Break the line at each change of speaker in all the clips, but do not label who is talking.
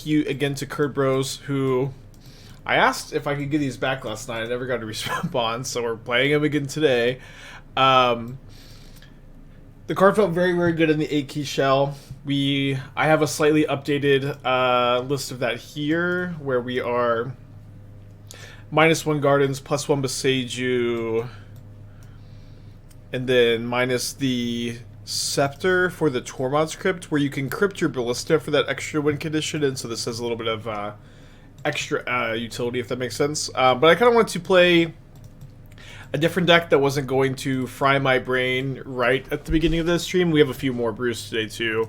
thank you again to Kurt Bros, who I asked if I could get these back last night. I never got a response, so we're playing them again today. The card felt very, very good in the 8-key shell. I have a slightly updated list of that here, where we are -1 Gardens, +1 Boseiju, and then minus the Scepter for the Tormod's Crypt, where you can crypt your Ballista for that extra win condition, and so this has a little bit of extra utility, if that makes sense. But I kind of wanted to play a different deck that wasn't going to fry my brain right at the beginning of this stream. We have a few more brews today, too.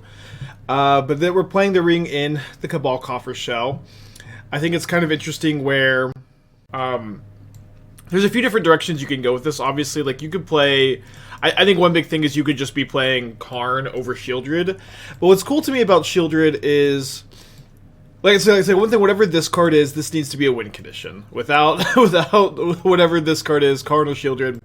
But then we're playing the ring in the Cabal Coffers shell. I think it's kind of interesting where there's a few different directions you can go with this. Obviously, like, you could play... I think one big thing is you could just be playing Karn over Sheoldred. But what's cool to me about Sheoldred is... Like I said, one thing, whatever this card is, this needs to be a win condition. Without whatever this card is, Karn or Sheoldred,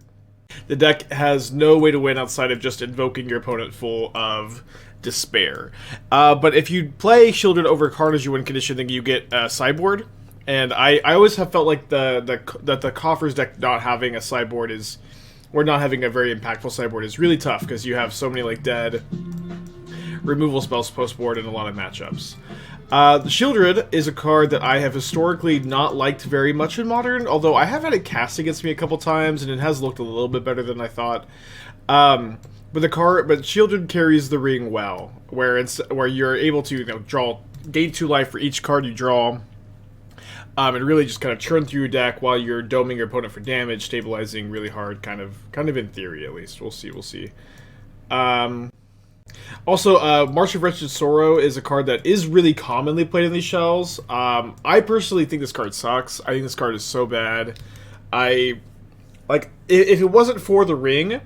the deck has no way to win outside of just invoking your opponent full of despair. But if you play Sheoldred over Karn as your win condition, then you get sideboard. And I always have felt like that the Coffers deck not having a sideboard is... Or not having a very impactful sideboard is really tough, because you have so many, like, dead removal spells post-board in a lot of matchups. The Sheoldred is a card that I have historically not liked very much in Modern, although I have had it cast against me a couple times, and it has looked a little bit better than I thought. But Sheoldred carries the ring well, where you're able to, gain 2 life for each card you draw, and really just kind of churn through your deck while you're doming your opponent for damage, stabilizing really hard, kind of in theory at least. We'll see. Also, March of Wretched Sorrow is a card that is really commonly played in these shells. I personally think this card sucks. I think this card is so bad. If it wasn't for the ring,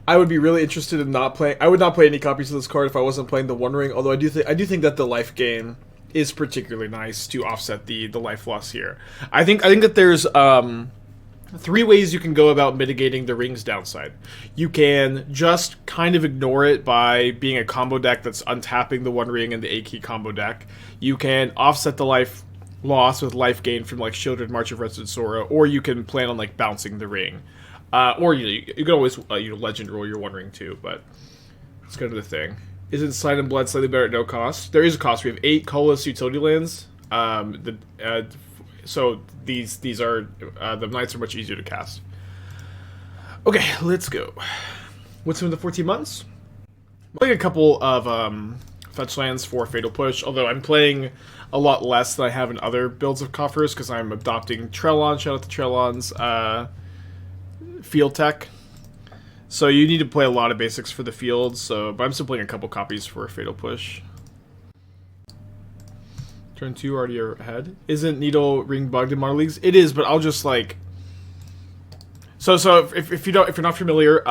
I would be really interested in not playing. I would not play any copies of this card if I wasn't playing the One Ring. Although I do think that the life gain is particularly nice to offset the life loss here. I think that there's 3 ways you can go about mitigating the ring's downside. You can just kind of ignore it by being a combo deck that's untapping the One Ring and the 8-key combo deck. You can offset the life loss with life gain from, like, Sheoldred, March of Wretched Sorrow, or you can plan on, like, bouncing the ring. Or you can always legend roll your One Ring too, but it's kind of the thing. Isn't Slide and Blood slightly better at no cost? There is a cost. We have 8 colorless utility lands. So these are the Knights are much easier to cast. Okay, let's go. What's in the 14 months? I'm playing a couple of fetch lands for Fatal Push, although I'm playing a lot less than I have in other builds of Coffers because I'm adopting Trellon. Shout out to Trellon's field tech. So you need to play a lot of basics for the field. But I'm still playing a couple copies for Fatal Push. Turn 2 already ahead. Isn't Needle ring bugged in Modern Leagues? It is, but I'll just like. So if you're not familiar,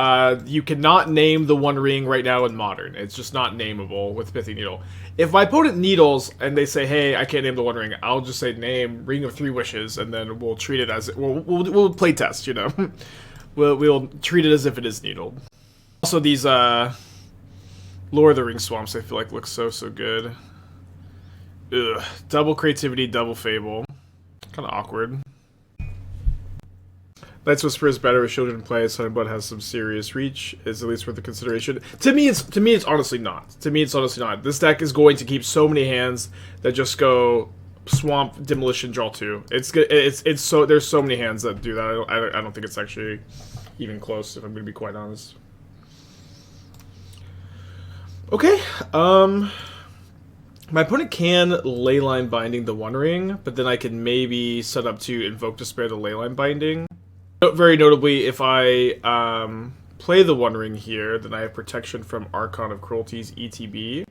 you cannot name the One Ring right now in Modern. It's just not nameable with Pithing Needle. If my opponent needles and they say, "Hey, I can't name the One Ring," I'll just say name Ring of 3 Wishes, and then we'll treat it as we'll play test. We'll treat it as if it is needled. Also, these Lore of the Ring swamps I feel like look so good. Ugh. Double creativity, double fable. Kind of awkward. Night's Whisper is better with Sheoldred in play. Sideboard has some serious reach. Is at least worth the consideration. To me, it's honestly not. This deck is going to keep so many hands that just go swamp, demolition, draw 2. It's so there's so many hands that do that. I don't think it's actually even close, if I'm going to be quite honest. Okay. My opponent can Leyline Binding the One Ring, but then I can maybe set up to Invoke Despair the Leyline Binding. Very notably, if I play the One Ring here, then I have protection from Archon of Cruelty's ETB.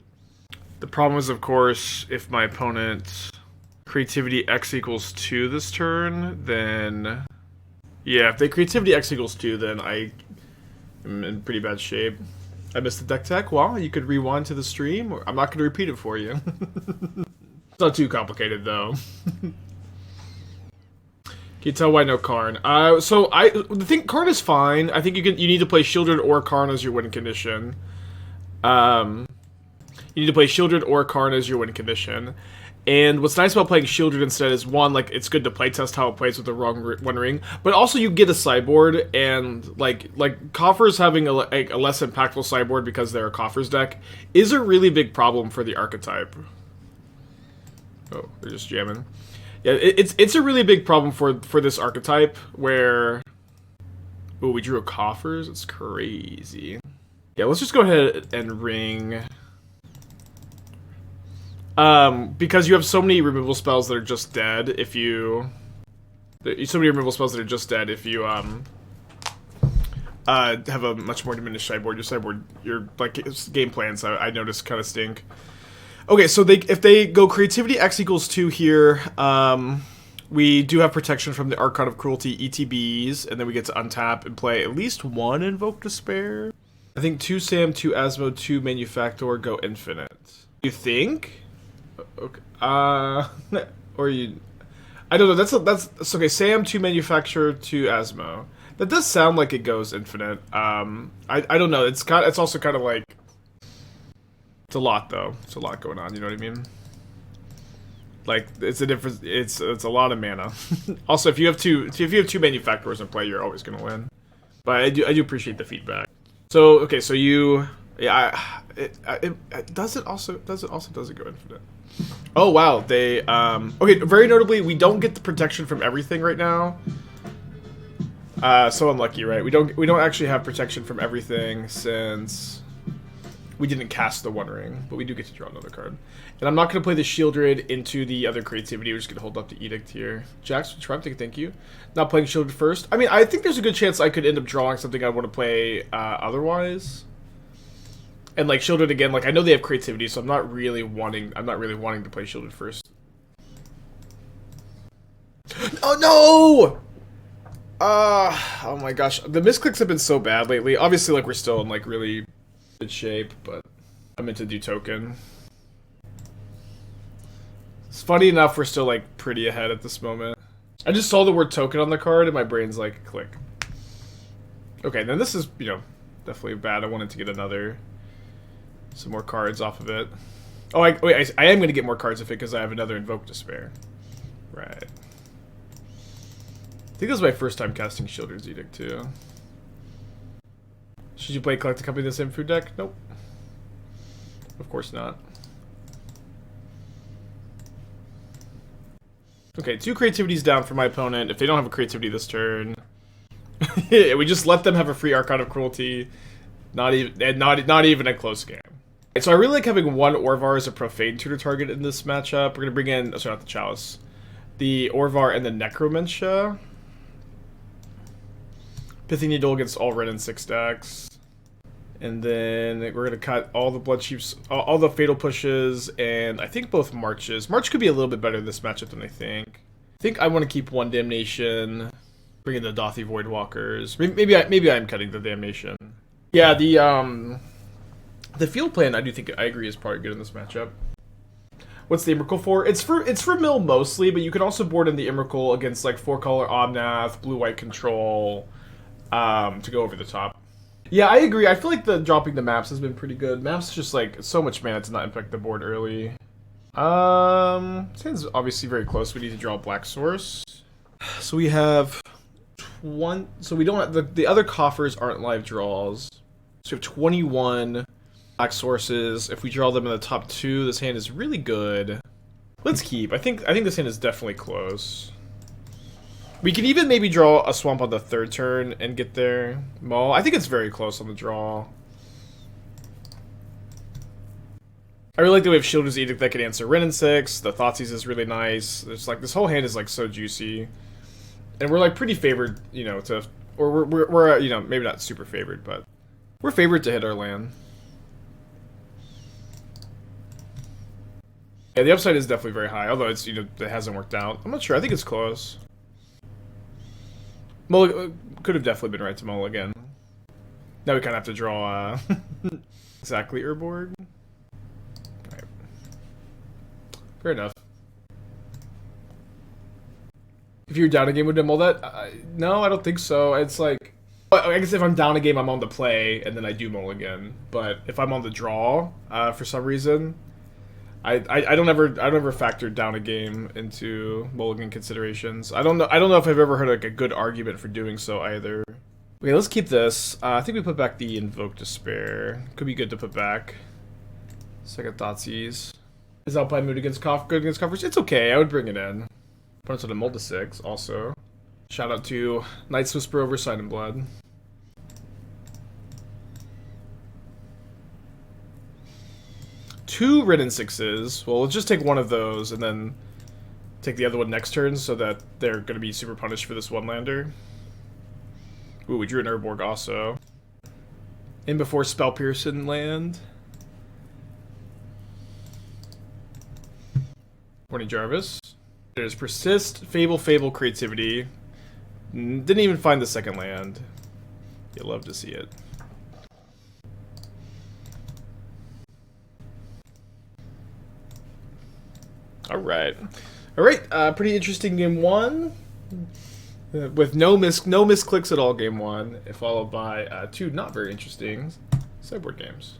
The problem is, of course, if my opponent creativity X equals 2 this turn, then... Yeah, if they creativity X equals 2, then I am in pretty bad shape. I missed the deck tech? Well, you could rewind to the stream. Or I'm not going to repeat it for you. It's not too complicated, though. Can you tell why no Karn? Karn is fine. I think you need to play Sheoldred or Karn as your win condition. You need to play Sheoldred or Karn as your win condition. And what's nice about playing Sheoldred instead is, one, like, it's good to playtest how it plays with the wrong One Ring, but also you get a sideboard, and, like Coffers having a less impactful sideboard because they're a Coffers deck is a really big problem for the archetype. Oh, they're just jamming. Yeah, it's a really big problem for this archetype, where... Oh, we drew a Coffers? It's crazy. Yeah, let's just go ahead and ring... because you have so many removal spells that are just dead if you... So many removal spells that are just dead if you, have a much more diminished sideboard. Your like, game plans, I noticed, kind of stink. Okay, so if they go Creativity X equals 2 here, we do have protection from the Archon of Cruelty ETBs, and then we get to untap and play at least one Invoke Despair. I think 2 Sam, 2 Asmo, 2 Manufactor go infinite. You think? Okay. Or you... I don't know, that's okay, Sam, 2 Manufacturer, 2 Asmo. That does sound like it goes infinite. I don't know, it's also kind of like... It's a lot, though. It's a lot going on, you know what I mean? Like, it's a difference, it's a lot of mana. Also, if you have two Manufacturers in play, you're always gonna win. But I do appreciate the feedback. So, okay, so you... Yeah, does it go infinite? Oh wow, they okay, very notably, we don't get the protection from everything right now. So unlucky, right? We don't actually have protection from everything since we didn't cast the One Ring, but we do get to draw another card. And I'm not going to play the Sheoldred into the other creativity. We're just going to hold up the Edict here. Jax, thank you. Not playing Sheoldred first. I mean, I think there's a good chance I could end up drawing something I want to play otherwise. And like Sheoldred again, like I know they have creativity, so I'm not really wanting to play Sheoldred first. Oh no! Oh my gosh, the misclicks have been so bad lately. Obviously, like we're still in like really good shape, but I meant to do token. It's funny enough, we're still like pretty ahead at this moment. I just saw the word token on the card, and my brain's like, click. Okay, then this is, you know, definitely bad. I wanted to get some more cards off of it. Oh, I am going to get more cards of it because I have another Invoke Despair. Right. I think this is my first time casting Sheoldred's Edict, too. Should you play Collect a Company in the same food deck? Nope. Of course not. Okay, 2 creativities down for my opponent. If they don't have a creativity this turn... we just let them have a free Archon of Cruelty. Not even a close game. So I really like having one Orvar as a Profane Tutor target in this matchup. We're going to bring in, oh, sorry, not the Chalice. The Orvar and the Necromentia. Pithing Needle against all red and 6 decks. And then we're going to cut all the Bloodchiefs, all the Fatal Pushes, and I think both Marches. March could be a little bit better in this matchup than I think. I think I want to keep one Damnation. Bring in the Dauthi Voidwalkers. Maybe I'm cutting the Damnation. Yeah, the field plan, I agree, is probably good in this matchup. What's the Emrakul for? It's for mill mostly, but you can also board in the Emrakul against like 4-color Omnath, blue-white control, to go over the top. Yeah, I agree. I feel like dropping the maps has been pretty good. Maps just like so much mana to not impact the board early. This hand's obviously very close. We need to draw a black source. So we have one. So we don't have the other coffers aren't live draws. So we have 21 black sources. If we draw them in the top 2, this hand is really good. Let's keep. I think this hand is definitely close. We can even maybe draw a swamp on the 3rd turn and get there. Mull. I think it's very close on the draw. I really like the way of Sheoldred's Edict that can answer Wrenn and 6. The Thoughtseize is really nice. It's like this whole hand is like so juicy, and we're like pretty favored, you know, to, or we're you know, maybe not super favored, but we're favored to hit our land. Yeah, the upside is definitely very high, although it's, you know, it hasn't worked out. I'm not sure. I think it's close. Mull could have definitely been right to mull again. Now we kind of have to draw exactly Urborg. Right. Fair enough. If you're down a game, would you mull that? No, I don't think so. It's like, I guess if I'm down a game, I'm on the play, and then I do mull again. But if I'm on the draw, for some reason, I don't ever factor down a game into mulligan considerations. I don't know if I've ever heard like a good argument for doing so either. Okay, let's keep this. I think we put back the Invoke Despair. Could be good to put back. Second Thoughtseize. Is Alpine mood against good against Coffers? It's okay. I would bring it in. Opponents on a Mold to 6 also. Shout out to Knight's Whisper over Sign in Blood. Two Ridden 6s. Well, let's just take one of those and then take the other one next turn so that they're going to be super punished for this one lander. Ooh, we drew an Urborg also. In before Spell Pearson land. Morning Jarvis. There's Persist, Fable, Creativity. Didn't even find the second land. You'll love to see it. Alright. Pretty interesting game one. With no misclicks at all game one. Followed by two not very interesting sideboard games.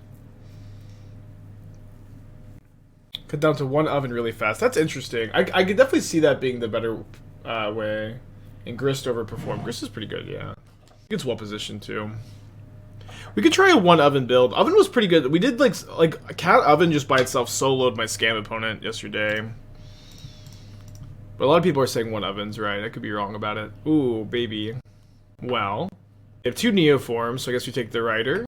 Cut down to one oven really fast. That's interesting. I could definitely see that being the better way. And Grist overperformed. Grist is pretty good, yeah. It's well positioned too. We could try a one oven build. Oven was pretty good. We did like a cat oven just by itself soloed my scam opponent yesterday. But a lot of people are saying one ovens, right? I could be wrong about it. Ooh, baby. Well, we have two Neoforms, so I guess we take the Rider.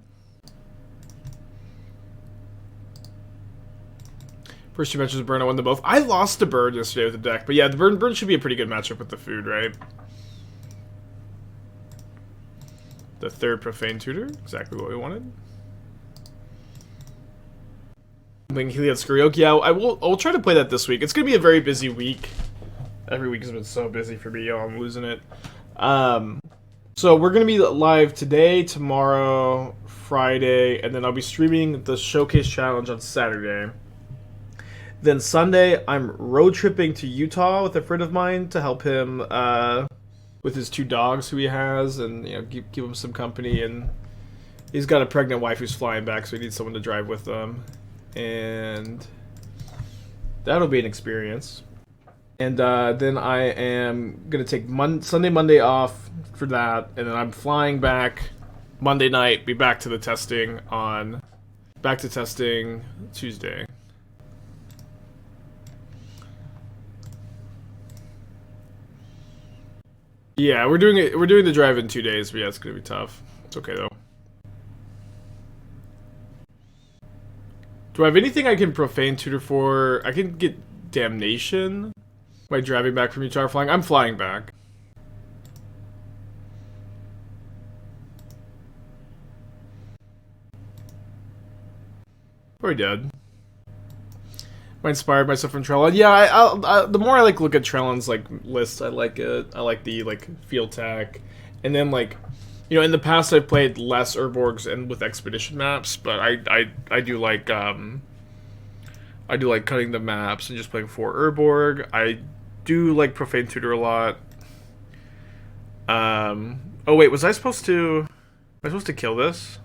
First two matches Burn, I won them both. I lost to Burn yesterday with the deck, but yeah, the Burn should be a pretty good matchup with the food, right? The third Profane Tutor, exactly what we wanted. Heliod Skuriok, yeah, I'll try to play that this week. It's gonna be a very busy week. Every week has been so busy for me, yo, I'm losing it. So we're gonna be live today, tomorrow, Friday, and then I'll be streaming the Showcase Challenge on Saturday. Then Sunday, I'm road tripping to Utah with a friend of mine to help him with his two dogs who he has, and give him some company. And he's got a pregnant wife who's flying back, so he needs someone to drive with them. And that'll be an experience. And then I am gonna take Sunday, Monday off for that, and then I'm flying back Monday night. Be back to testing Tuesday. Yeah, we're doing it. We're doing the drive in 2 days, but yeah, it's gonna be tough. It's okay though. Do I have anything I can Profane Tutor for? I can get Damnation by driving back from Utah or flying. I'm flying back. Or dead. I inspired myself from Trellon. Yeah, the more I look at Trellon's list, I like it. I like the field tack, and then in the past I've played less Urborgs and with expedition maps, but I do like cutting the maps and just playing 4 Urborg. I do like Profane Tutor a lot. Oh wait, was I supposed to kill this?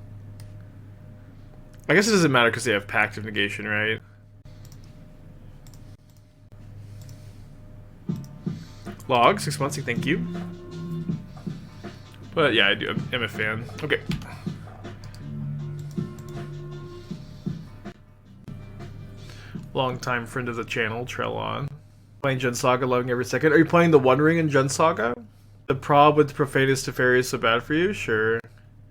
I guess it doesn't matter because they have Pact of Negation, right? Log, 6 months, thank you. But yeah, I'm a fan. Okay. Long-time friend of the channel, Trellon. Playing Gen Saga, loving every second. Are you playing the One Ring in Gen Saga? The prob with Profanus Teferi is so bad for you? Sure.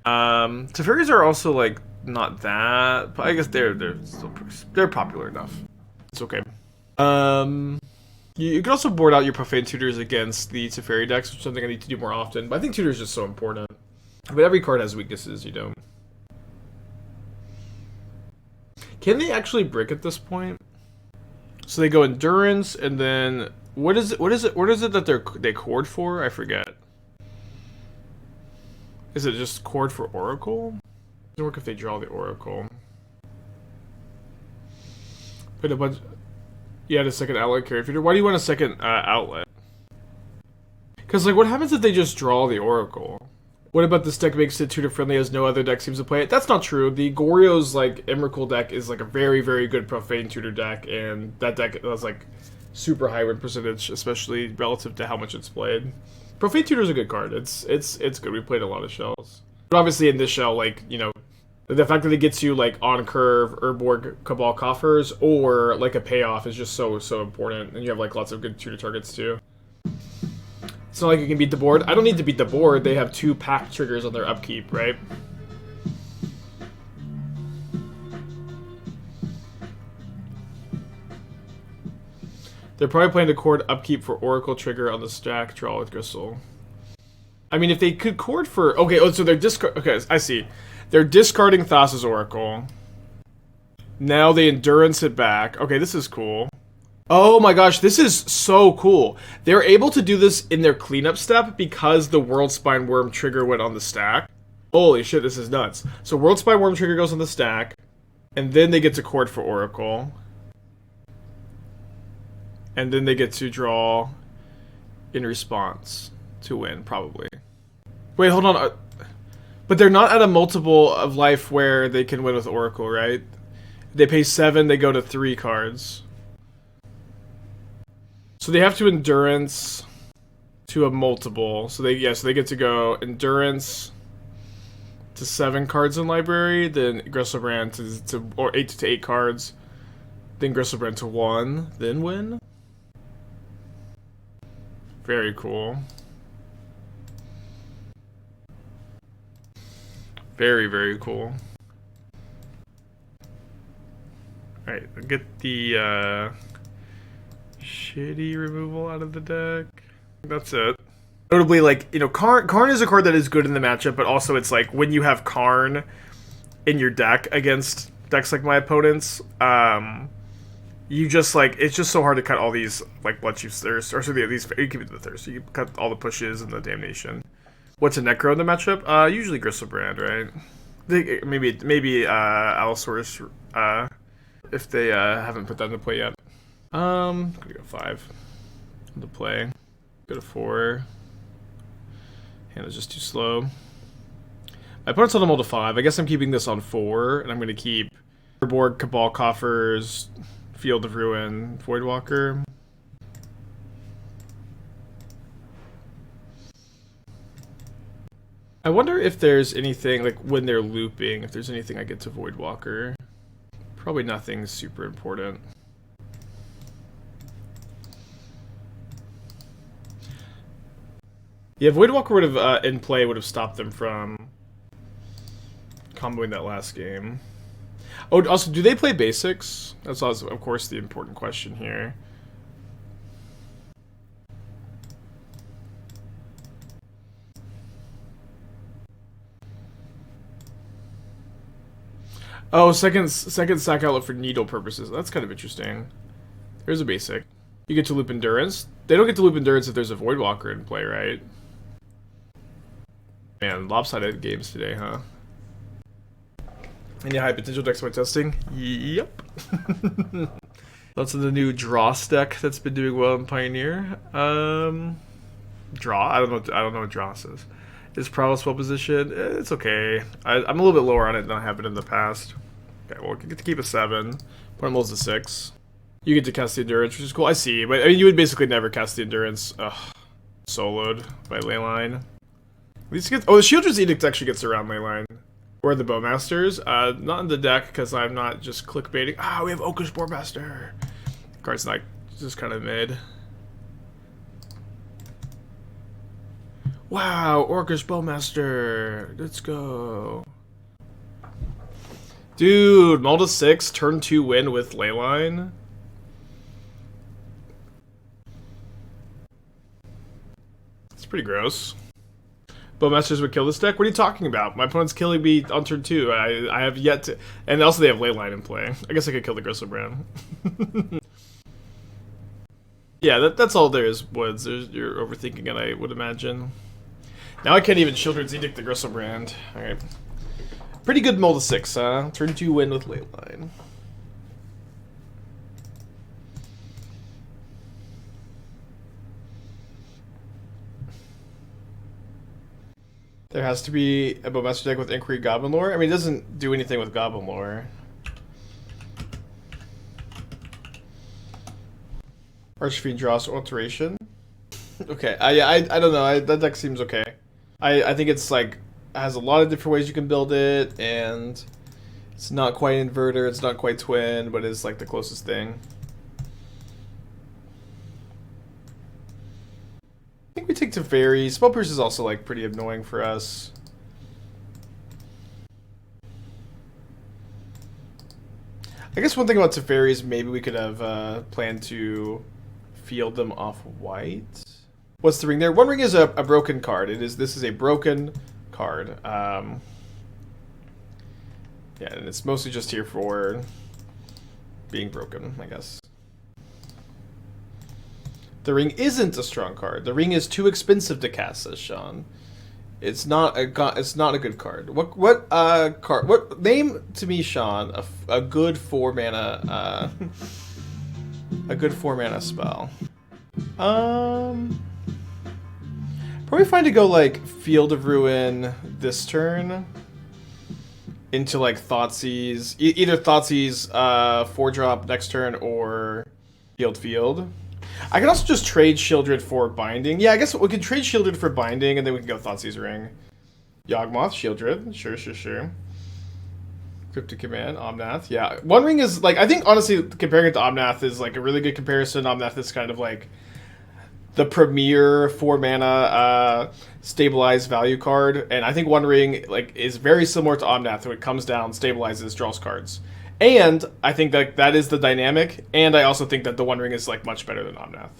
Teferis are also not that, but I guess they're popular enough. It's okay. You can also board out your Profane Tutors against the Teferi decks, which is something I need to do more often. But I think Tutor is just so important. But every card has weaknesses, Can they actually brick at this point? So they go Endurance, and then what is it that they cord for? I forget. Is it just cord for Oracle? It doesn't work if they draw the Oracle. Put a bunch. You had a second outlet carry feeder. Why do you want a second outlet? Because what happens if they just draw the Oracle? What about this deck makes it tutor friendly as no other deck seems to play it? That's not true. The Goryo's like Emrakul deck is like a very, very good Profane Tutor deck, and that deck has like super high win percentage, especially relative to how much it's played. Profane Tutor is a good card. It's good. We played a lot of shells. But obviously in this shell, like, you know, the fact that it gets you like on curve, Urborg, Cabal Coffers, or like a payoff is just so important. And you have like lots of good tutor targets too. It's not like you can beat the board. I don't need to beat the board. They have 2 pack triggers on their upkeep, right? They're probably playing to cord upkeep for Oracle trigger on the stack, draw with Gristle. I mean, if they could cord for... Okay, oh, so they're discard... Okay, I see. They're discarding Thassa's Oracle. Now they Endurance it back. Okay, this is cool. Oh my gosh, this is so cool. They're able to do this in their cleanup step because the Worldspine Worm trigger went on the stack. Holy shit, this is nuts. So Worldspine Worm trigger goes on the stack, and then they get to cord for Oracle. And then they get to draw in response to win, probably. Wait, hold on. But they're not at a multiple of life where they can win with Oracle, right? They pay 7, they go to 3 cards. So they have to Endurance to a multiple. So they get to go Endurance to 7 cards in library, then Gristlebrand to or 8 to 8 cards, then Gristlebrand to 1, then win. Very cool. Very, very cool. Alright, get the shitty removal out of the deck. That's it. Notably, like, you know, Karn is a card that is good in the matchup, but also it's like when you have Karn in your deck against decks like my opponents, you just like, it's just so hard to cut all these like Bloodchief's Thirst, or sorry, these, you can do the Thirst, you can cut all the pushes and the Damnation. What's a Necro in the matchup? Usually Gristlebrand, right? Maybe Allosaurus, if they haven't put that into play yet. I'm gonna go 5 into play. Go to 4. Hand is just too slow. My opponent's on a to 5. I guess I'm keeping this on 4, and I'm gonna keep Urborg, Cabal Coffers, Field of Ruin, Voidwalker. I wonder if there's anything, like, when they're looping, if there's anything I get to Voidwalker. Probably nothing super important. Yeah, Voidwalker would have, in play, would have stopped them from comboing that last game. Oh, also, do they play basics? That's also, of course, the important question here. Oh, second sack outlet for needle purposes. That's kind of interesting. There's a basic. You get to loop Endurance. They don't get to loop Endurance if there's a Voidwalker in play, right? Man, lopsided games today, huh? Any high potential decks by testing? Yep. Lots of the new Dross deck that's been doing well in Pioneer. Draw? I don't know what Dross is. Is Prowess well positioned? It's okay. I'm a little bit lower on it than I have been in the past. Okay, well, you get to keep a 7. Point lowers to 6. You get to cast the Endurance, which is cool. I see, but I mean, you would basically never cast the Endurance. Ugh. Soloed by Leyline. At least the Sheoldred's Edict actually gets around Leyline. Or the Bowmasters. Not in the deck, because I'm not just clickbaiting. Ah, we have Oakish Bowmaster. Card's not just kind of mid. Wow, Orcish Bowmaster. Let's go. Dude, Multa 6, turn 2 win with Leyline. It's pretty gross. Bowmasters would kill this deck? What are you talking about? My opponent's killing me on turn 2. I have yet to... And also they have Leyline in play. I guess I could kill the Gristlebrand. Yeah, that's all there is, Woods. You're overthinking it, I would imagine. Now I can't even Sheoldred's Edict the Gristlebrand. Alright. Pretty good Multa 6, huh? Turn 2 win with Leyline. There has to be a Bowmaster deck with Inquiry Goblin Lore. I mean, it doesn't do anything with Goblin Lore. Archfiend Dross Alteration. Okay, I don't know. That deck seems okay. I think it's like has a lot of different ways you can build it, and it's not quite inverter, it's not quite twin, but it's like the closest thing. I think we take Teferi. Spellpierce is also like pretty annoying for us. I guess one thing about Teferi is maybe we could have planned to field them off white. What's the ring there? One ring is a broken card. This is a broken card. Yeah, and it's mostly just here for being broken, I guess. The ring isn't a strong card. The ring is too expensive to cast, says Sean. It's not a good card. What card? What name to me, Sean? A good 4-mana a good 4-mana spell. Probably fine to go like Field of Ruin this turn into like Thoughtseize. Either Thoughtseize 4-drop next turn or Field. I can also just trade Sheoldred for Binding. Yeah, I guess we can trade Sheoldred for Binding and then we can go Thoughtseize Ring. Yawgmoth, Sheoldred. Sure. Cryptic Command, Omnath. Yeah, One Ring is like, I think honestly comparing it to Omnath is like a really good comparison. Omnath is kind of like the premier 4-mana stabilized value card, and I think One Ring like is very similar to Omnath. When it comes down, stabilizes, draws cards, and I think that is the dynamic. And I also think that the One Ring is like much better than Omnath.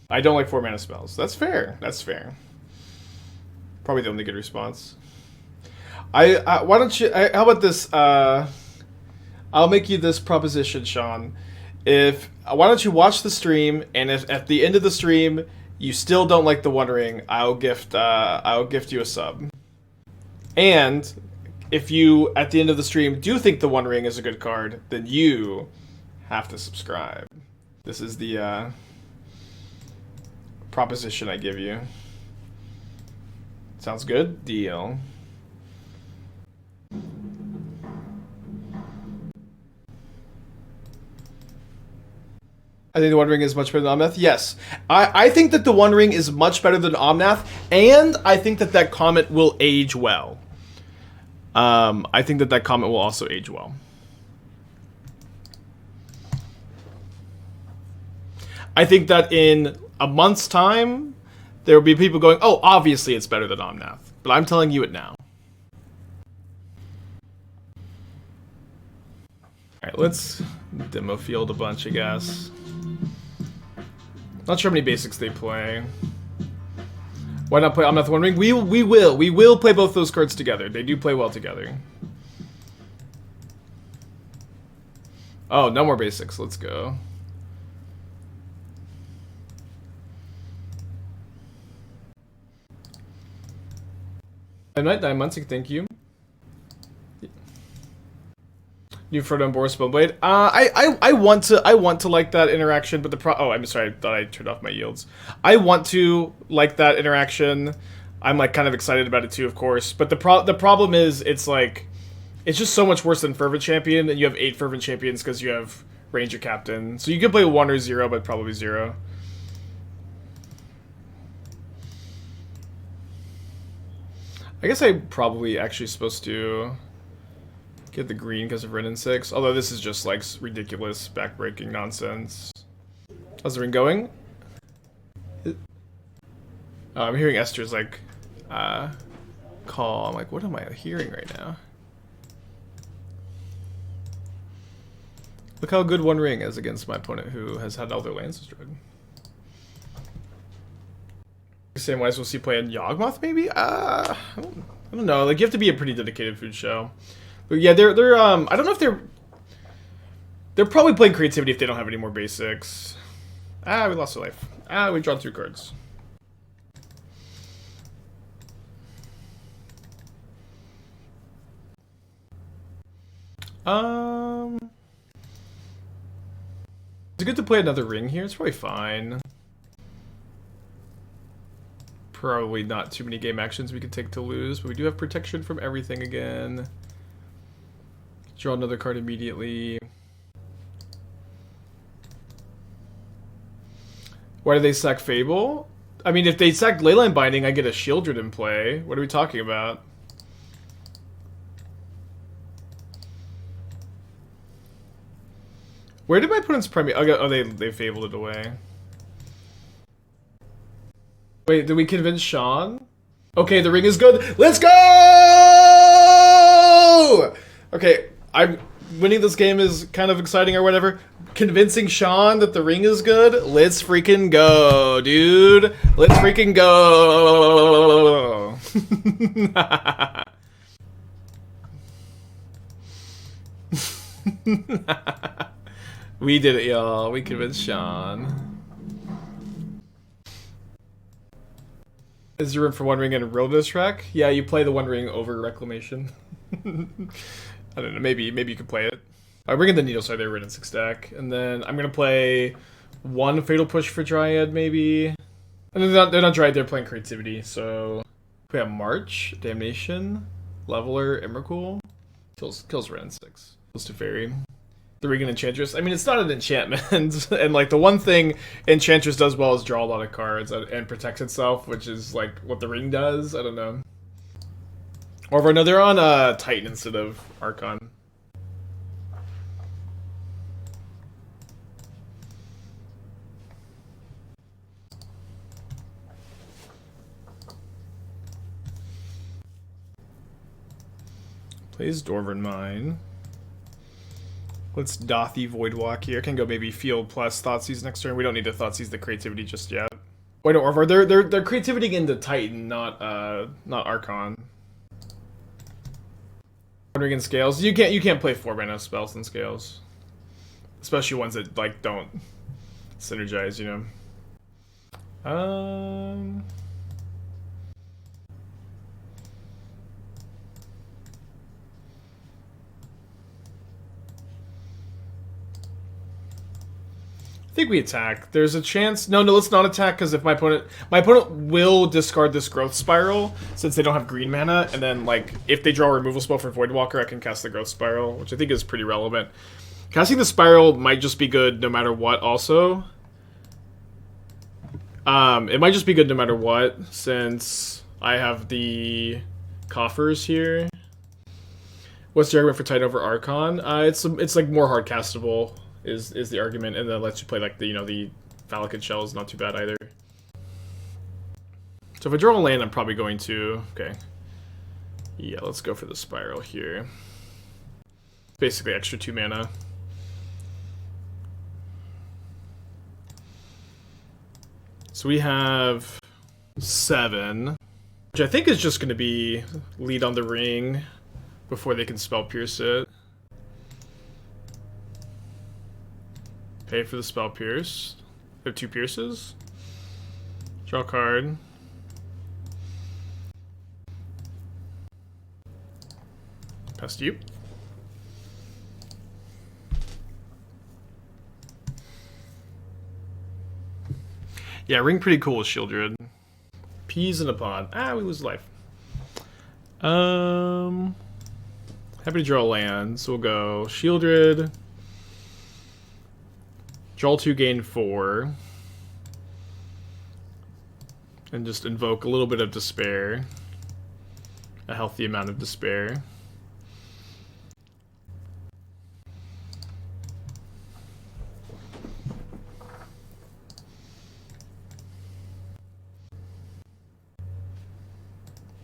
I don't like 4-mana spells. That's fair. Probably the only good response. Why don't you? How about this? I'll make you this proposition, Sean. Why don't you watch the stream, and if at the end of the stream you still don't like the One Ring, I'll gift you a sub. And if you at the end of the stream do think the One Ring is a good card, then you have to subscribe. This is the proposition I give you. Sounds good? Deal. I think the One Ring is much better than Omnath. Yes. I think that the One Ring is much better than Omnath, and I think that comment will age well. I think that comment will also age well. I think that in a month's time, there will be people going, oh, obviously it's better than Omnath. But I'm telling you it now. Alright, let's demo field a bunch, I guess. Not sure how many basics they play. Why not play Omnath One Ring? We will play both those cards together. They do play well together. Oh, no more basics. Let's go. Night Diamontic, thank you. New Frodo and Boris Spellblade. I want to like that interaction, but oh, I'm sorry, I thought I turned off my yields. I want to like that interaction. I'm like kind of excited about it too, of course. But the problem is, it's like, it's just so much worse than Fervent Champion, and you have 8 Fervent Champions because you have Ranger Captain. So you can play 1 or 0, but probably 0. I guess I'm probably actually supposed to get the green because of Ren and 6. Although this is just like ridiculous backbreaking nonsense. How's the ring going? I'm hearing Esther's like call. I'm like, what am I hearing right now? Look how good One Ring is against my opponent who has had all their lands destroyed. Same way as we'll see play in Yawgmoth, maybe? I don't know. Like, you have to be a pretty dedicated food show. But yeah, they're I don't know if they're probably playing creativity if they don't have any more basics. We lost a life. We drawn 2 cards. It's good to play another ring here. It's probably fine. Probably not too many game actions we could take to lose, but we do have protection from everything again. Draw another card immediately. Why do they sack Fable? I mean, if they sack Leyline Binding, I get a Sheoldred in play. What are we talking about? Where did my opponent's Premier... Oh, they fabled it away. Wait, did we convince Sean? Okay, the ring is good. Let's go! Okay, I'm winning this game is kind of exciting or whatever. Convincing Sean that the ring is good. Let's freaking go, dude. Let's freaking go. We did it, y'all. We convinced Sean. Is there room for One Ring and Wilderness Track? Yeah, you play the One Ring over Reclamation. I don't know, maybe you could play it. I'm bringing the Needle Side there, in 6 deck. And then I'm going to play 1 Fatal Push for Dryad, maybe. And they're not Dryad, they're playing Creativity, so... We have March, Damnation, Leveler, Emrakul. Kills Ren 6. Kills Teferi. The Regan Enchantress. I mean, it's not an enchantment, and like the one thing Enchantress does well is draw a lot of cards and protects itself, which is like what the ring does. I don't know. Orvar, no, they're on Titan instead of Archon. Plays Dwarven Mine. Let's Dauthi Voidwalker here. Can go maybe Field plus Thoughtseize next turn. We don't need to Thoughtseize the Creativity just yet. Wait, no, Orvar, they're Creativity into Titan, not Archon. Wondering in Scales. You can't play 4-mana spells in Scales. Especially ones that like don't synergize, you know. I think we attack. There's a chance. No, let's not attack because if my opponent will discard this Growth Spiral since they don't have green mana, and then like if they draw a removal spell for Voidwalker, I can cast the Growth Spiral, which I think is pretty relevant. Casting the Spiral might just be good no matter what. Also, it might just be good no matter what since I have the Coffers here. What's the argument for Titan over Archon? It's like more hard castable. Is the argument, and then lets you play like the the Valakut Shell is not too bad either. So if I draw a land, I'm probably going to yeah, let's go for the Spiral here. Basically extra 2 mana. So we have 7, which I think is just going to be lead on the ring before they can Spell Pierce it. Pay for the Spell Pierce. We have 2 Pierces. Draw a card. Pass to you. Yeah, ring pretty cool with Sheoldred. Peas in a pod. Ah, we lose life. Happy to draw a land, so we'll go Sheoldred. Draw 2, gain 4. And just invoke a little bit of Despair. A healthy amount of Despair.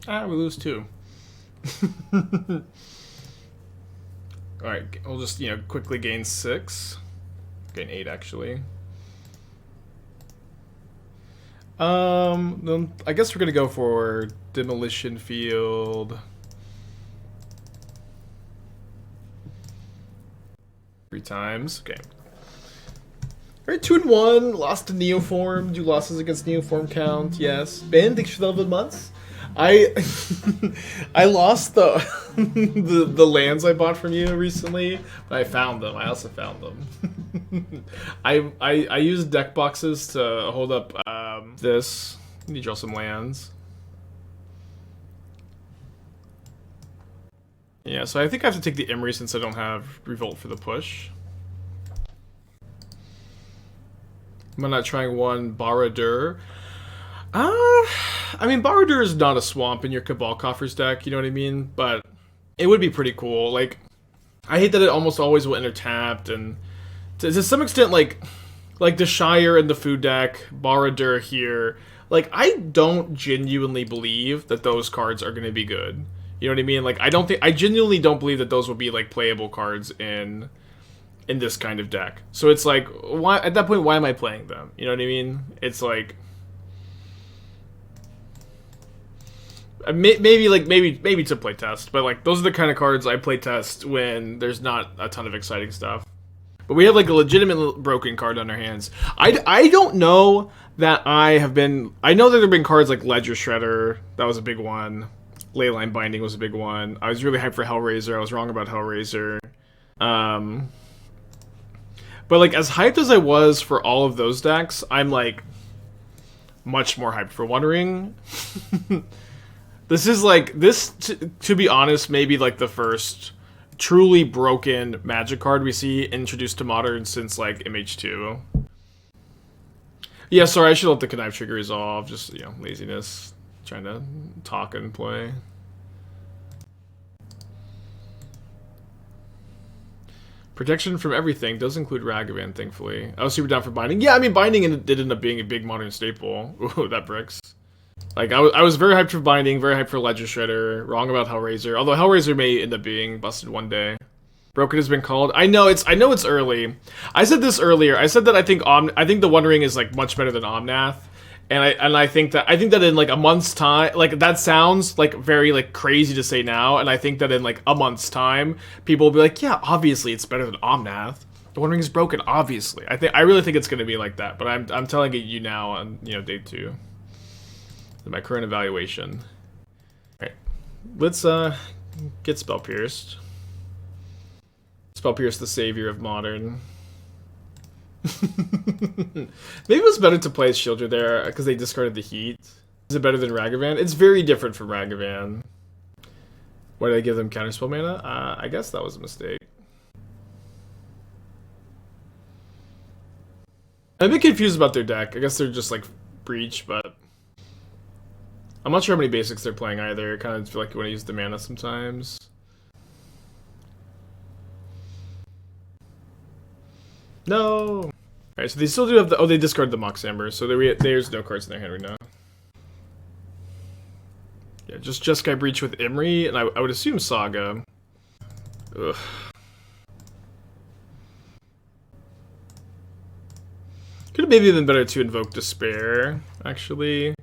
Ah, we lose 2. Alright, we'll just, quickly gain 6. Gain 8 actually. Then I guess we're gonna go for Demolition Field. 3 times. Okay. Alright, 2-1. Lost to Neoform. Do losses against Neoform count? Yes. Ben, thanks for the 11 months. I lost the the lands I bought from you recently, but I found them. I also found them. I used deck boxes to hold up this Need to draw some lands. Yeah, so I think I have to take the Emery since I don't have Revolt for the push. I'm not trying one Baradur. I mean, Baradur is not a swamp in your Cabal Coffers deck, you know what I mean? But it would be pretty cool. Like, I hate that it almost always will enter tapped, and to some extent, like the Shire and the food deck, Baradur here, like, I don't genuinely believe that those cards are going to be good. You know what I mean? Like, I genuinely don't believe that those will be, like, playable cards in this kind of deck. So it's like, why, at that point, why am I playing them? You know what I mean? It's like, maybe to play test, but like, those are the kind of cards I play test when there's not a ton of exciting stuff. But we have like a legitimate broken card on our hands. I don't know that I know that there have been cards like Ledger Shredder, that was a big one. Leyline Binding was a big one. I was really hyped for Hellraiser. I was wrong about Hellraiser. But like, as hyped as I was for all of those decks, I'm like much more hyped for One Ring. This is like, to be honest, maybe like the first truly broken Magic card we see introduced to Modern since like MH2. Yeah, sorry, I should let the Connive trigger resolve. Just, you know, laziness. Trying to talk and play. Protection from everything does include Ragavan, thankfully. I was super down for Binding. Yeah, I mean, Binding did end up being a big Modern staple. Ooh, that bricks. Like, I was very hyped for Binding, very hyped for Ledger Shredder, wrong about Hellraiser. Although Hellraiser may end up being busted one day. Broken has been called. I know it's early. I said this earlier. I said that I think the One Ring is like much better than Omnath. And I think that in like a month's time, like, that sounds like very like crazy to say now, and I think that in like a month's time, people will be like, yeah, obviously it's better than Omnath. The One Ring is broken, obviously. I really think it's gonna be like that, but I'm telling you now on, you know, day 2. My current evaluation. Alright. Let's get Spell Pierced. Spell Pierced, the savior of Modern. Maybe it was better to play as Sheoldred there because they discarded the heat. Is it better than Ragavan? It's very different from Ragavan. Why did I give them counterspell mana? I guess that was a mistake. I'm a bit confused about their deck. I guess they're just like Breach, but I'm not sure how many basics they're playing either. I kind of feel like you want to use the mana sometimes. No! Alright, so they still do have the... Oh, they discarded the Mox Amber, so there's no cards in their hand right now. Yeah, just Jeskai Breach with Imri, and I would assume Saga. Ugh. Could have maybe been better to invoke Despair, actually.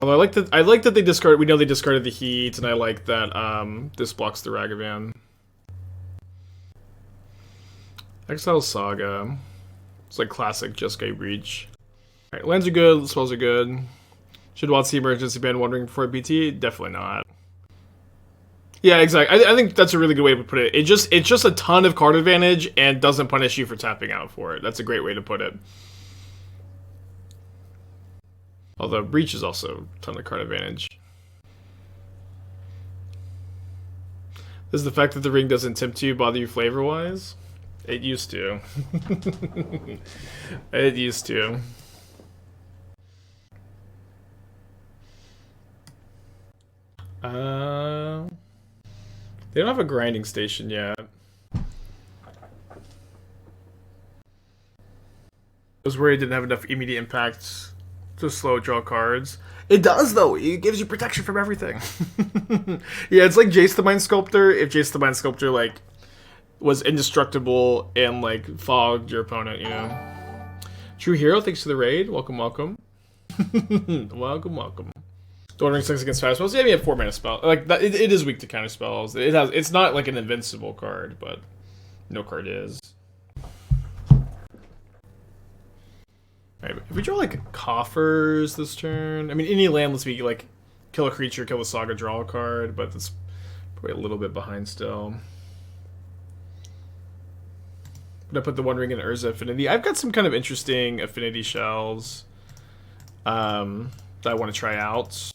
Although I like that they discarded... We know they discarded the Heat, and I like that this blocks the Ragavan. Exile Saga. It's like classic Jeskai Breach. Alright, lands are good, spells are good. Should WotC emergency ban One Ring before BT? Definitely not. Yeah, exactly. I think that's a really good way to put it. It's just a ton of card advantage and doesn't punish you for tapping out for it. That's a great way to put it. Although Breach is also a ton of card advantage. Does the fact that the ring doesn't tempt you bother you flavor-wise? It used to. It used to. They don't have a grinding station yet. I was worried it didn't have enough immediate impact to slow draw cards. It does, though. It gives you protection from everything. Yeah, it's like Jace the Mind Sculptor. If Jace the Mind Sculptor, like, was indestructible and, like, fogged your opponent, you know. True Hero, thanks for the raid. Welcome, welcome. Welcome, welcome. One Ring sucks against fast spells. Yeah, I mean, 4 mana spell. Like, that, it is weak to counter spells. It's not like an invincible card, but no card is. Alright, if we draw, like, Coffers this turn... I mean, any land lets me, like, kill a creature, kill a Saga, draw a card, but that's probably a little bit behind still. But I put the One Ring in Urza Affinity. I've got some kind of interesting Affinity shells. that I want to try out.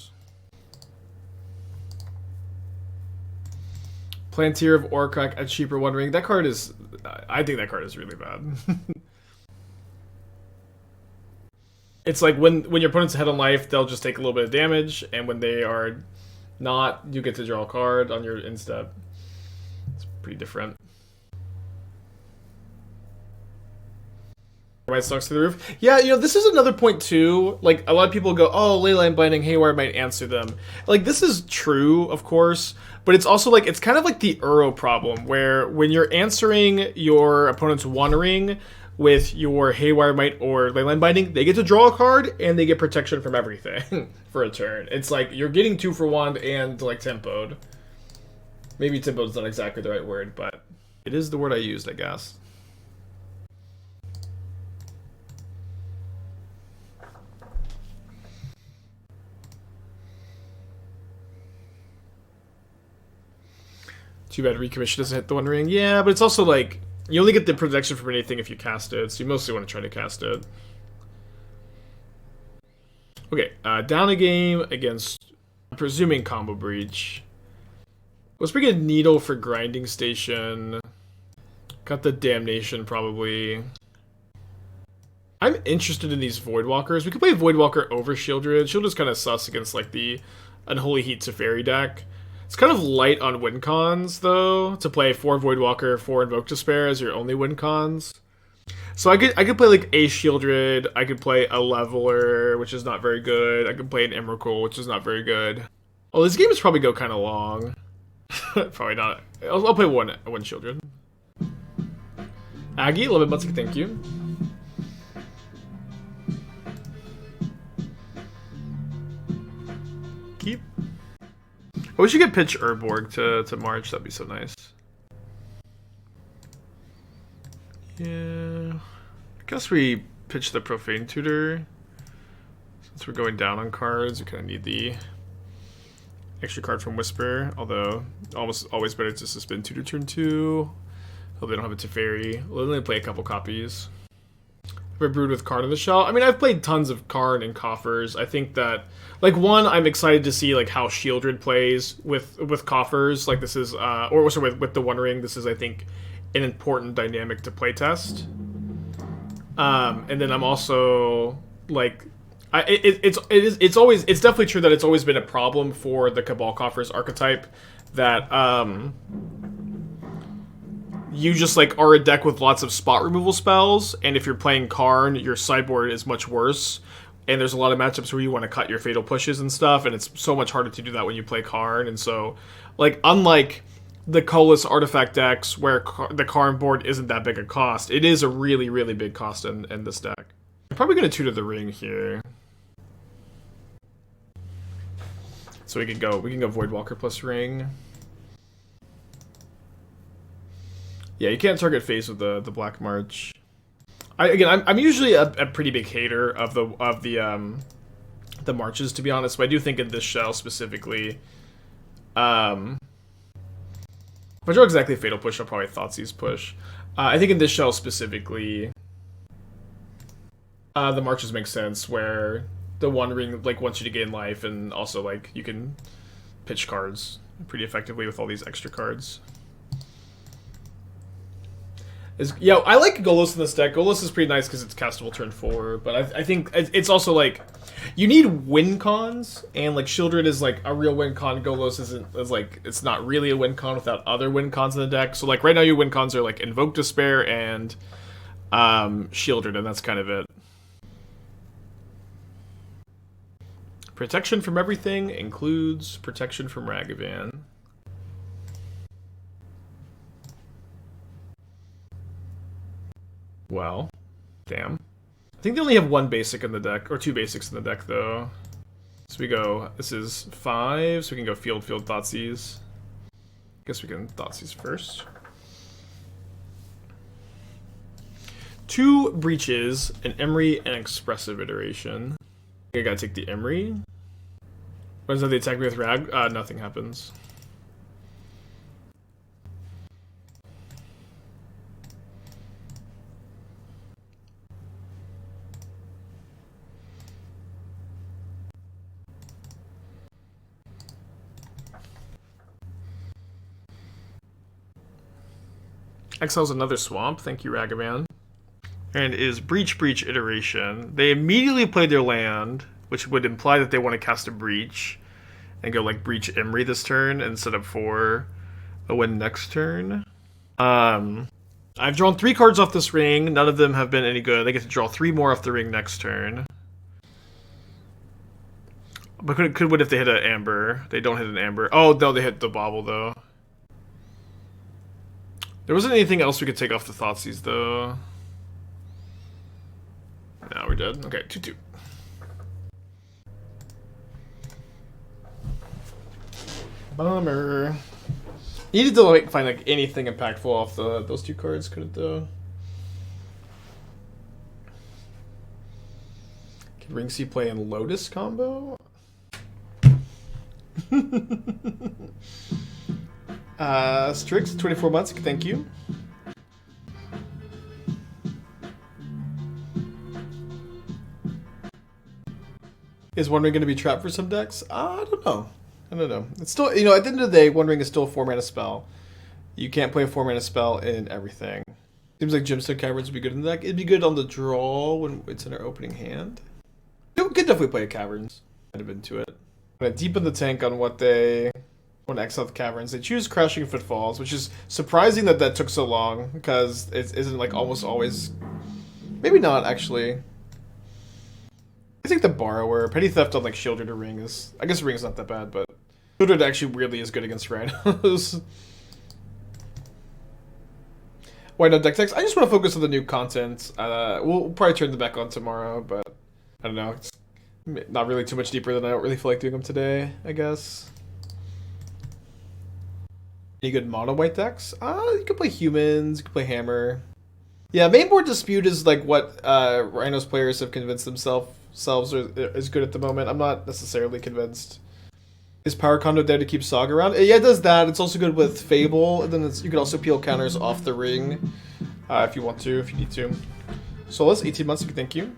Plantier of Orcrack at cheaper One Ring. That card is... I think that card is really bad. It's like when your opponent's ahead on life, they'll just take a little bit of damage, and when they are not, you get to draw a card on your instep. It's pretty different. White stocks through the roof. Yeah, you know, this is another point too. Like, a lot of people go, oh, Leyline Binding Haywire might answer them. Like, this is true, of course, but it's also like, it's kind of like the Uro problem, where when you're answering your opponent's One Ring with your Haywire Might or Leyline Binding, they get to draw a card, and they get protection from everything for a turn. It's like, you're getting 2 for 1 and, like, tempoed. Maybe tempoed is not exactly the right word, but it is the word I used, I guess. Too bad Recommission doesn't hit the One Ring. Yeah, but it's also like, you only get the protection from anything if you cast it, so you mostly want to try to cast it. Okay, down a game against, I'm presuming, Combo Breach. Let's bring a Needle for Grinding Station. Got the Damnation, probably. I'm interested in these Voidwalkers. We could play Voidwalker over Sheoldred. Sheoldred's kind of sus against, like, the Unholy Heat Teferi deck. It's kind of light on win cons, though, to play 4 Voidwalker, 4 Invoke Despair as your only win cons. So I could play like a Sheoldred, I could play a Leveler, which is not very good. I could play an Emrakul, which is not very good. Oh, this game is probably go kind of long. Probably not. I'll play one Sheoldred. Aggie, 11 months, thank you. Keep. I wish you could pitch Urborg to March. That'd be so nice. Yeah. I guess we pitch the Profane Tutor. Since we're going down on cards, we kind of need the extra card from Whisper. Although, almost always better to suspend Tutor turn 2. Hope they don't have a Teferi. We'll only play a couple copies. Have I brewed with Karn in the Shell? I mean, I've played tons of Karn and Coffers. I think that, like, one, I'm excited to see, like, how Sheoldred plays with Coffers. Like, this is, or sorry, with the One Ring. This is, I think, an important dynamic to playtest. And then I'm also, like, it's definitely true that it's always been a problem for the Cabal Coffers archetype that, you just, like, are a deck with lots of spot removal spells, and if you're playing Karn, your sideboard is much worse, and there's a lot of matchups where you want to cut your fatal pushes and stuff, and it's so much harder to do that when you play Karn, and so, like, unlike the Colorless Artifact decks, where the Karn board isn't that big a cost, it is a really, really big cost in this deck. I'm probably going to Tutor the Ring here. So we can go Voidwalker plus Ring. Yeah, you can't target face with the Black March. I'm usually a pretty big hater of the marches, to be honest, but I do think in this shell specifically, if I draw exactly Fatal Push, I'll probably Thoughtseize push. I think in this shell specifically, the marches make sense, where the One Ring, like, wants you to gain life, and also, like, you can pitch cards pretty effectively with all these extra cards. Yeah, I like Golos in this deck. Golos is pretty nice because it's castable turn 4, but I think it's also, like, you need win cons, and, like, Sheoldred is, like, a real win con. Golos is like, it's not really a win con without other win cons in the deck. So, like, right now your win cons are, like, Invoke Despair and Sheoldred, and that's kind of it. Protection from everything includes protection from Ragavan. Well, damn. I think they only have one basic in the deck, or 2 basics in the deck, though. So we go, this is 5, so we can go Field, Thoughtseize. Guess we can Thoughtseize first. 2 Breaches, an Emery, and Expressive Iteration. I gotta take the Emery. When they attack me with Rag? Nothing happens. Exiles another swamp. Thank you, Ragavan. And is Breach Iteration. They immediately play their land, which would imply that they want to cast a Breach and go like Breach Emry this turn instead of 4 a win next turn. I've drawn 3 cards off this ring. None of them have been any good. They get to draw 3 more off the ring next turn. But could win if they hit an Amber. They don't hit an Amber. Oh, no, they hit the Bauble, though. There wasn't anything else we could take off the Thoughtseize, though. No, we're dead. Okay, 2-2. Bummer. Needed to like find like anything impactful off those 2 cards, couldn't though. Can Ringsea play in Lotus combo? Strix, 24 months, thank you. Is Wondering going to be trapped for some decks? I don't know. I don't know. It's still, you know, at the end of the day, Wondering is still a 4-mana spell. You can't play a 4-mana spell in everything. Seems like Gemstone Caverns would be good in the deck. It'd be good on the draw when it's in our opening hand. You could definitely play a Caverns. I'd have been to it. I'm going to deepen the tank on what they want to exile the Caverns. They choose Crashing Footfalls, which is surprising that that took so long, because it isn't like almost always... Maybe not, actually. I think the Borrower. Petty Theft on like Sheoldred or Ring is... I guess Ring is not that bad, but... Sheoldred actually really is good against Rhinos. Why no deck text? I just want to focus on the new content. We'll probably turn them back on tomorrow, but... I don't know. It's not really too much deeper than I don't really feel like doing them today, I guess. Any good mono white decks? You can play Humans, you can play Hammer. Yeah, mainboard Dispute is like what Rhinos players have convinced themselves is good at the moment. I'm not necessarily convinced. Is Power Conduit there to keep Saga around? Yeah, it does that. It's also good with Fable, and then you can also peel counters off the ring if you want to, if you need to. Solus, 18 months, thank you.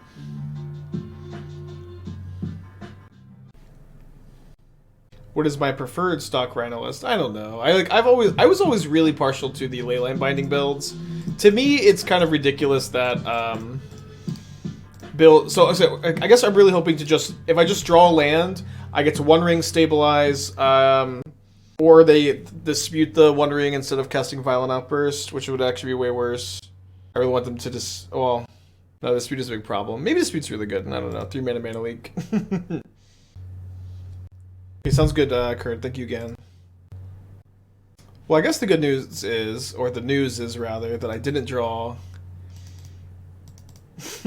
What is my preferred stock Rhino list? I don't know. I was always really partial to the Leyline Binding builds. To me, it's kind of ridiculous that build. So I guess I'm really hoping to just, if I just draw a land, I get to One Ring stabilize, or they dispute the One Ring instead of casting Violent Outburst, which would actually be way worse. I really want them to just, well, no, dispute is a big problem. Maybe dispute's really good. I don't know. 3 mana leak. Okay, sounds good, Kurt. Thank you again. Well, I guess the good news is, or the news is rather, that I didn't draw.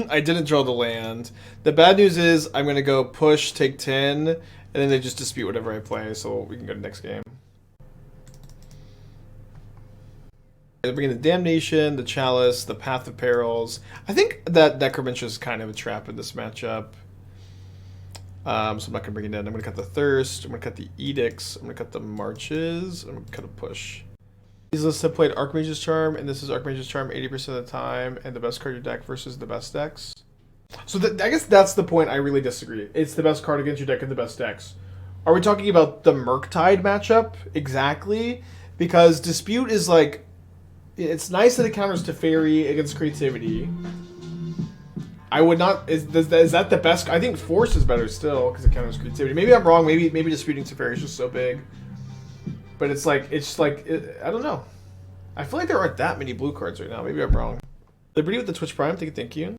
I didn't draw the land. The bad news is I'm going to go push, take 10, and then they just dispute whatever I play, so we can go to next game. They bring in the Damnation, the Chalice, the Path of Perils. I think that Necromentia is kind of a trap in this matchup. So I'm not going to bring it in. I'm going to cut the Thirst, I'm going to cut the Edicts, I'm going to cut the Marches, I'm going to cut a Push. These lists have played Archmage's Charm, and this is Archmage's Charm 80% of the time, and the best card in your deck versus the best decks. So I guess that's the point I really disagree. It's the best card against your deck and the best decks. Are we talking about the Murktide matchup? Exactly. Because Dispute is like... It's nice that it counters Teferi against Creativity. I would not... Is that the best? I think Force is better still, because it counters Creativity. Maybe I'm wrong. Maybe Disputing Teferi is just so big. But it's like... I don't know. I feel like there aren't that many blue cards right now. Maybe I'm wrong. Liberty with the Twitch Prime. Thank you. Am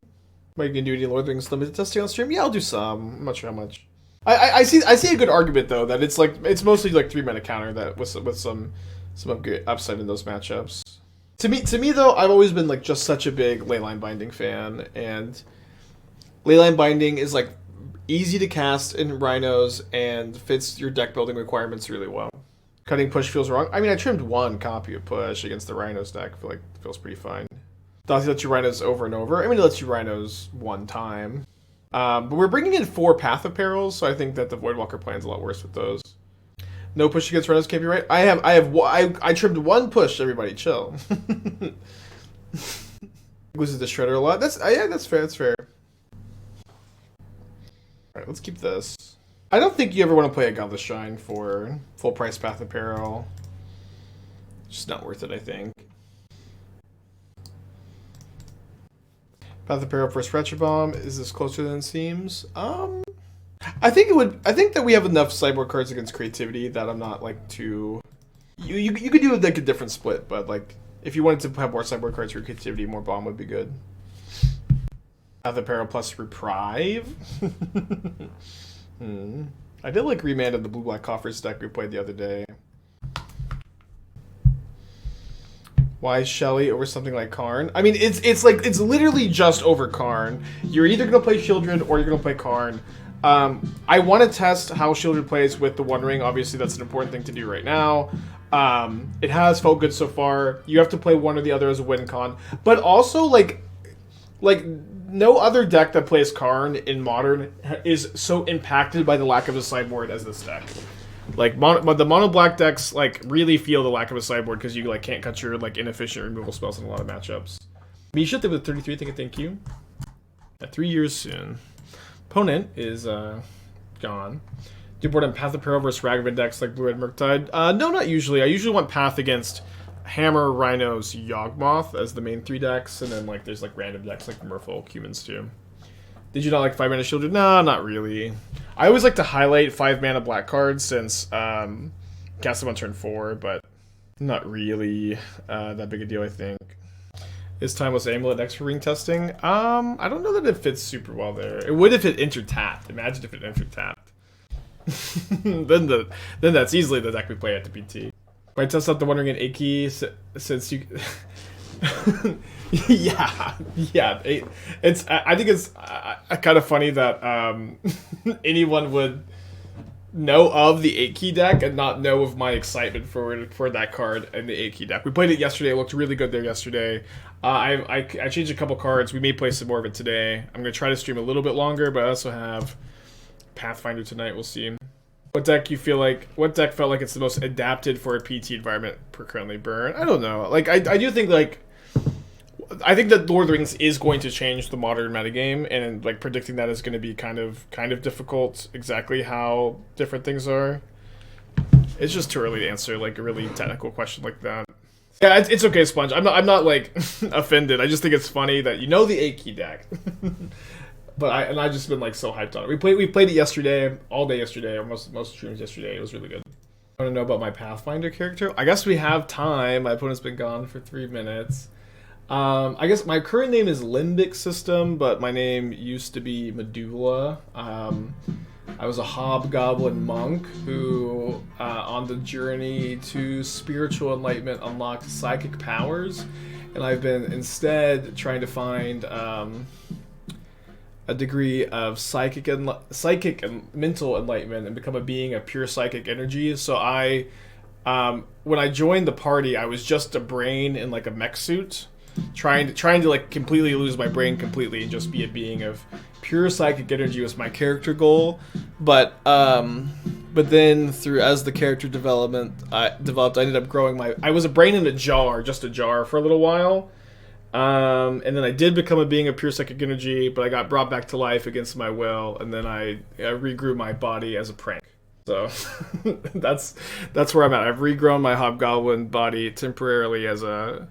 I going to do any Lord of the Rings limited testing on stream? Yeah, I'll do some. I'm not sure how much. I see a good argument, though, that it's mostly like 3-mana counter that with some upside in those matchups. To me though, I've always been like just such a big Leyline Binding fan, and Leyline Binding is like easy to cast in Rhinos and fits your deck building requirements really well. Cutting Push feels wrong. I mean, I trimmed 1 copy of Push against the Rhinos deck. I feel like it feels pretty fine. Dauthi lets you Rhinos over and over. I mean, it lets you Rhinos 1 time. But we're bringing in 4 Path of Perils, so I think that the Voidwalker plan's a lot worse with those. No push against Rhinos can't be right. I trimmed 1 push. Everybody, chill. Loses the Shredder a lot. Yeah, that's fair. That's fair. All right, let's keep this. I don't think you ever want to play a Godless Shrine for full price Path of Peril. It's just not worth it, I think. Path of Peril versus Wretched Bomb. Is this closer than it seems? I think it would. I think that we have enough sideboard cards against creativity that I'm not like too. You could do like a different split, but like if you wanted to have more sideboard cards for creativity, more bomb would be good. Path of Peril plus Reprieve. I did like remand of the blue black coffers deck we played the other day. Why Shelly over something like Karn? I mean, it's literally just over Karn. You're either gonna play Sheoldred or you're gonna play Karn. I want to test how Sheoldred plays with the One Ring. Obviously, that's an important thing to do right now. It has felt good so far. You have to play one or the other as a win con, but also like no other deck that plays Karn in Modern is so impacted by the lack of a sideboard as this deck. Like the mono black decks like really feel the lack of a sideboard because you like can't cut your like inefficient removal spells in a lot of matchups. Misha with 33, thank you. 3 years soon. Opponent is gone. Do you board on Path of Peril versus Ragavan decks like Blue Red Murktide? No, not usually. I usually want Path against Hammer, Rhinos, Yawgmoth as the main 3 decks, and then like there's like random decks like Merfolk, Humans too. Did you not like 5 mana Sheoldred? No, not really. I always like to highlight 5 mana black cards since cast them on turn 4, but not really that big a deal, I think. Is Timeless Amulet next for ring testing? I don't know that it fits super well there. It would if it entered tapped. Imagine if it entered tapped. then that's easily the deck we play at the PT. Might test out the One Ring and Aki since you. yeah. It's. I think it's kind of funny that anyone would know of the 8-key deck and not know of my excitement for that card and the 8-key deck. We played it yesterday. It looked really good there yesterday. I changed a couple cards. We may play some more of it today. I'm going to try to stream a little bit longer, but I also have Pathfinder tonight. We'll see. What deck felt like it's the most adapted for a PT environment per currently burn? I don't know. Like I do think like I think that Lord of the Rings is going to change the modern metagame, and like predicting that is going to be kind of difficult. Exactly how different things are. It's just too early to answer like a really technical question like that. Yeah, it's okay, Sponge. I'm not like offended. I just think it's funny that you know the 8-key deck. But I just been like so hyped on it. We played it yesterday, all day yesterday, or most streams yesterday. It was really good. I want to know about my Pathfinder character. I guess we have time. My opponent's been gone for 3 minutes. I guess my current name is Limbic System, but my name used to be Medulla. I was a hobgoblin monk who, on the journey to spiritual enlightenment, unlocked psychic powers, and I've been instead trying to find a degree of psychic and mental enlightenment and become a being of pure psychic energy. So when I joined the party, I was just a brain in like a mech suit, trying to like completely lose my brain completely and just be a being of pure psychic energy was my character goal. But then as the character developed, I ended up growing I was a brain in a jar, just a jar for a little while. And then I did become a being of pure psychic energy, but I got brought back to life against my will, and then I regrew my body as a prank. So that's where I'm at. I've regrown my hobgoblin body temporarily as a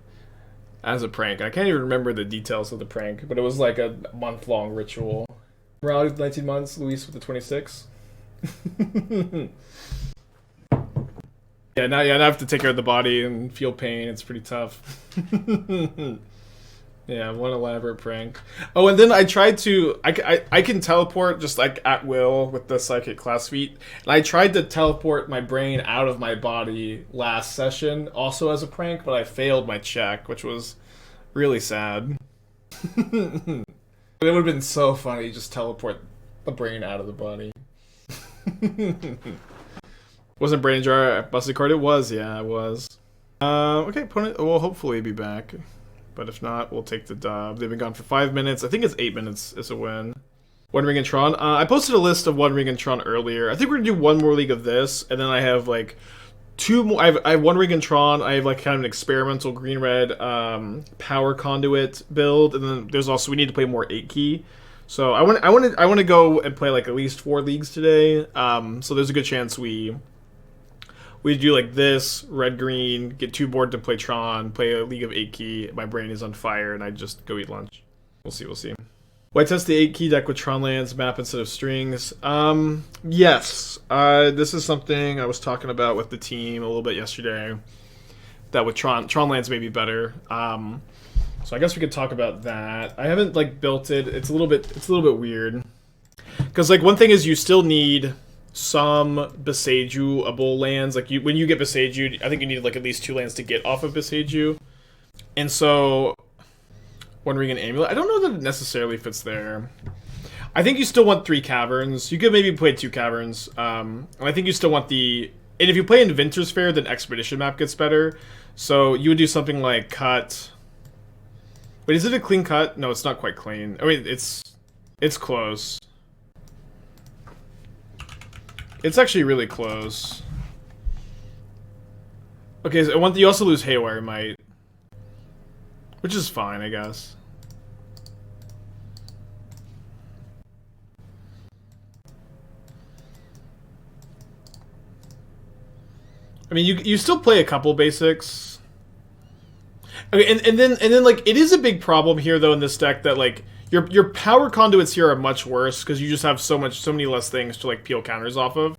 prank. I can't even remember the details of the prank, but it was like a month-long ritual. Morality with 19 months, Luis with the 26. Now I have to take care of the body and feel pain. It's pretty tough. Yeah, one elaborate prank. Oh, and then I tried to... I can teleport just like at will with the psychic class feat. And I tried to teleport my brain out of my body last session, also as a prank, but I failed my check, which was really sad. But it would have been so funny, just teleport the brain out of the body. Wasn't Brain Jar a busted card? It was, yeah, it was. Okay, opponent will hopefully be back. But if not, we'll take the dub. They've been gone for 5 minutes. I think it's 8 minutes is a win. One Ring and Tron. I posted a list of One Ring and Tron earlier. I think we're going to do one more league of this, and then I have like 2 more. I have One Ring and Tron. I have like kind of an experimental green-red power conduit build, and then there's also, we need to play more 8-key. So I want to go and play like at least 4 leagues today. So there's a good chance we do like this, red-green, get 2 board to play Tron, play a League of 8-key, my brain is on fire, and I just go eat lunch. We'll see. We'll see. White test the 8 key deck with Tron lands map instead of strings. Yes. This is something I was talking about with the team a little bit yesterday. That with Tron lands may be better. So I guess we could talk about that. I haven't like built it. It's a little bit weird. Because like one thing is you still need some Besage-able lands. Like when you get Besage, I think you need like at least 2 lands to get off of Besage. And so One Ring and Amulet, I don't know that it necessarily fits there. I think you still want 3 caverns. You could maybe play 2 caverns. And I think you still want the... And if you play in Vinter's Fair, then Expedition map gets better. So you would do something like cut... Wait, is it a clean cut? No, it's not quite clean. I mean, it's close. It's actually really close. Okay, so you also lose Haywire Might. Which is fine, I guess. I mean, you still play a couple basics. Okay, and then like it is a big problem here though in this deck that like your power conduits here are much worse because you just have so many less things to like peel counters off of.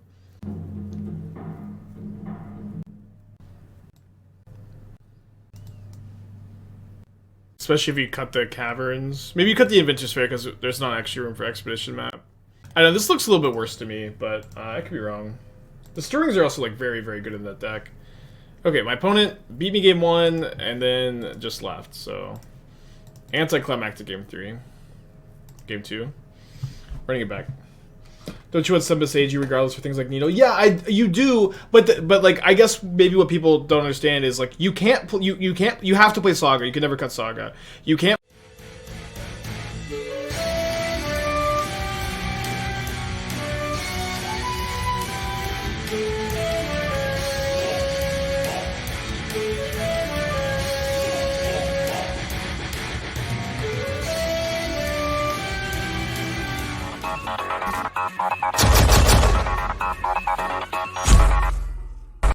Especially if you cut the caverns. Maybe you cut the Inventor's Fair because there's not actually room for Expedition map. I know this looks a little bit worse to me, but I could be wrong. The Stirrings are also like very, very good in that deck. Okay, my opponent beat me game 1 and then just left, so... Anticlimactic game 3. Game 2. Running it back. Don't you want some Besage regardless for things like Needle? Yeah, you do, but like I guess maybe what people don't understand is like you can't you have to play Saga. You can never cut Saga. You can't.